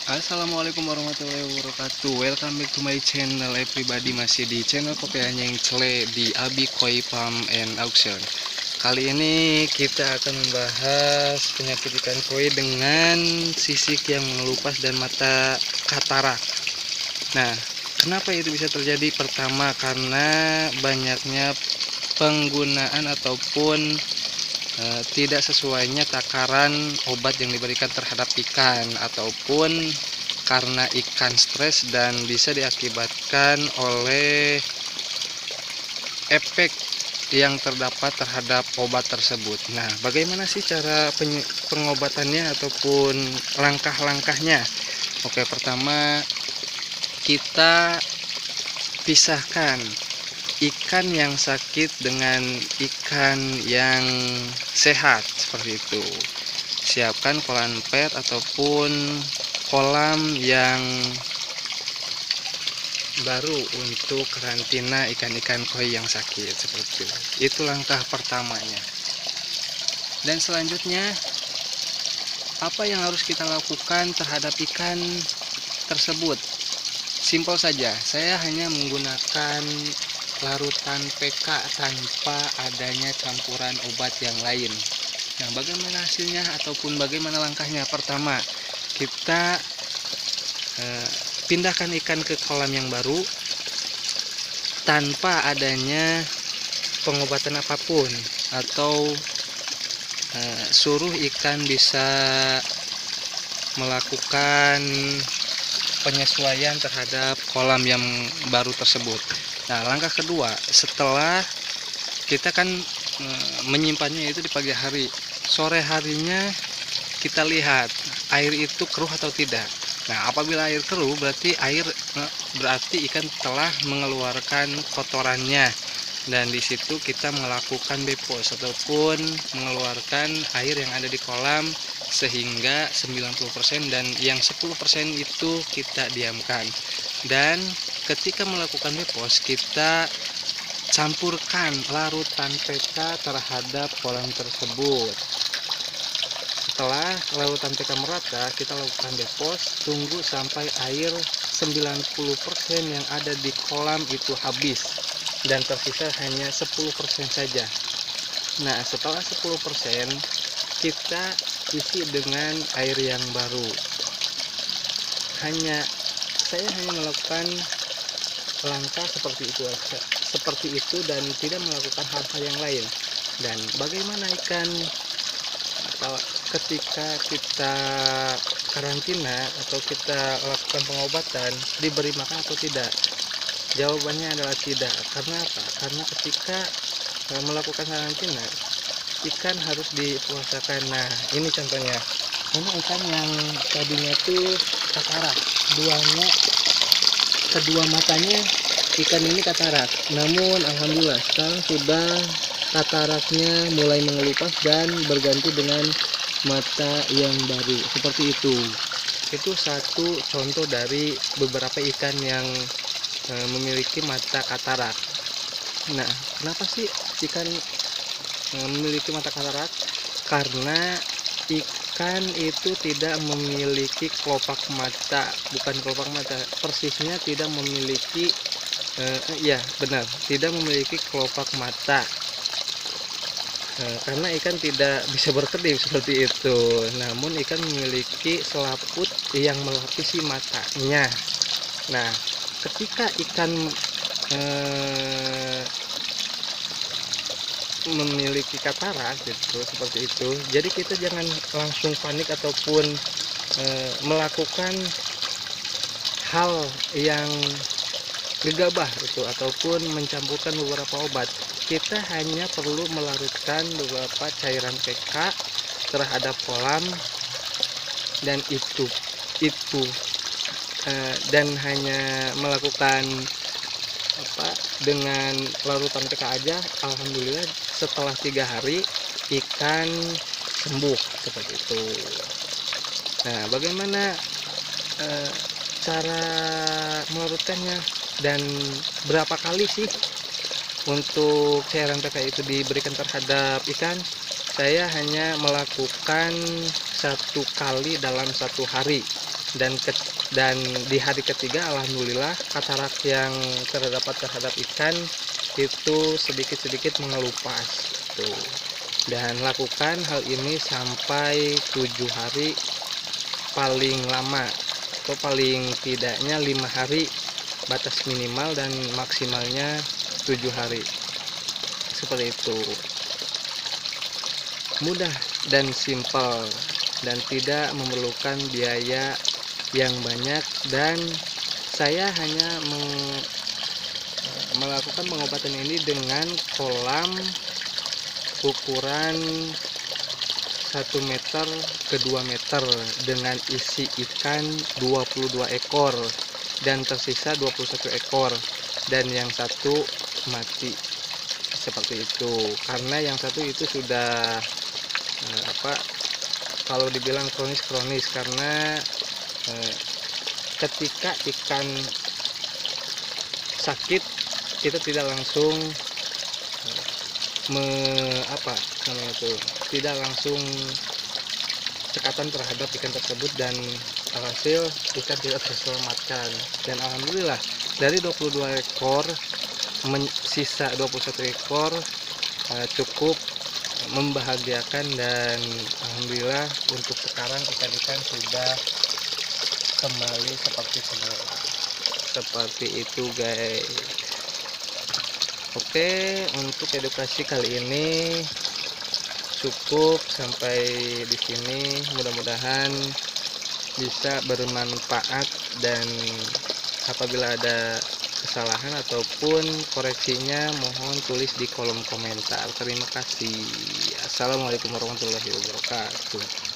Assalamualaikum warahmatullahi wabarakatuh. Welcome back to my channel everybody. Masih di channel Kopi Anyeng Cele di Abi Koi Farm and Auction. Kali ini kita akan membahas penyakit ikan koi dengan sisik yang mengelupas dan mata katarak. Nah, kenapa itu bisa terjadi? Pertama, karena banyaknya penggunaan ataupun tidak sesuainya takaran obat yang diberikan terhadap ikan, ataupun karena ikan stres dan bisa diakibatkan oleh efek yang terdapat terhadap obat tersebut. Nah, bagaimana sih cara pengobatannya ataupun langkah-langkahnya? Oke, pertama kita pisahkan ikan yang sakit dengan ikan yang sehat, seperti itu. Siapkan kolam pet ataupun kolam yang baru untuk karantina ikan-ikan koi yang sakit, seperti itu. Itu langkah pertamanya. Dan selanjutnya, apa yang harus kita lakukan terhadap ikan tersebut? Simpel saja, saya hanya menggunakan larutan PK tanpa adanya campuran obat yang lain. Nah, bagaimana hasilnya ataupun bagaimana langkahnya? Pertama, kita pindahkan ikan ke kolam yang baru tanpa adanya pengobatan apapun, atau suruh ikan bisa melakukan penyesuaian terhadap kolam yang baru tersebut. Nah, langkah kedua, setelah kita kan menyimpannya itu di pagi hari, sore harinya kita lihat air itu keruh atau tidak. Nah, apabila air keruh berarti ikan telah mengeluarkan kotorannya, dan di situ kita melakukan bepos ataupun mengeluarkan air yang ada di kolam sehingga 90%, dan yang 10% itu kita diamkan. Dan ketika melakukan bepos, kita campurkan larutan PK terhadap kolam tersebut. Setelah larutan PK merata, kita lakukan bepos, tunggu sampai air 90% yang ada di kolam itu habis dan tersisa hanya 10% saja. Nah, setelah 10% kita isi dengan air yang baru. Saya hanya melakukan langkah seperti itu dan tidak melakukan hal-hal yang lain. Dan bagaimana ikan ketika kita karantina atau kita lakukan pengobatan, diberi makan atau tidak? Jawabannya adalah tidak. Karena apa? Karena ketika melakukan karantina, ikan harus dipuasakan. Nah, ini contohnya. Ini ikan yang tadinya tuh katarak, kedua matanya ikan ini katarak. Namun alhamdulillah sekarang sudah kataraknya mulai mengelupas dan berganti dengan mata yang baru, seperti itu. Itu satu contoh dari beberapa ikan yang memiliki mata katarak. Nah, kenapa sih ikan memiliki mata katarak? Karena ikan itu tidak memiliki kelopak mata, bukan kelopak mata, persisnya tidak memiliki tidak memiliki kelopak mata. Karena ikan tidak bisa berkedip seperti itu, namun ikan memiliki selaput yang melapisi matanya. Nah, ketika ikan memiliki katarak gitu, seperti itu, jadi kita jangan langsung panik ataupun melakukan hal yang gegabah itu ataupun mencampurkan beberapa obat. Kita hanya perlu melarutkan beberapa cairan PK terhadap kolam, dan dan hanya melakukan dengan larutan PK aja, alhamdulillah setelah 3 hari ikan sembuh, seperti itu. Nah, bagaimana cara melarutkannya dan berapa kali sih untuk cairan PK itu diberikan terhadap ikan? Saya hanya melakukan 1 kali dalam 1 hari. dan di hari ketiga alhamdulillah katarak yang terdapat terhadap ikan itu sedikit-sedikit mengelupas tuh. Dan lakukan hal ini sampai 7 hari paling lama, atau paling tidaknya 5 hari batas minimal dan maksimalnya 7 hari. Seperti itu. Mudah dan simpel dan tidak memerlukan biaya yang banyak, dan saya hanya melakukan pengobatan ini dengan kolam ukuran 1 meter ke 2 meter dengan isi ikan 22 ekor dan tersisa 21 ekor, dan yang satu mati. Seperti itu, karena yang satu itu sudah kalau dibilang kronis karena ketika ikan sakit kita tidak langsung tidak langsung cekatan terhadap ikan tersebut, dan alhasil ikan tidak terselamatkan. Dan alhamdulillah dari 22 ekor sisa 21 ekor cukup membahagiakan, dan alhamdulillah untuk sekarang ikan-ikan sudah kembali seperti semula. Seperti itu guys. Oke, untuk edukasi kali ini cukup sampai di sini. Mudah-mudahan bisa bermanfaat, dan apabila ada kesalahan ataupun koreksinya mohon tulis di kolom komentar. Terima kasih. Assalamualaikum warahmatullahi wabarakatuh.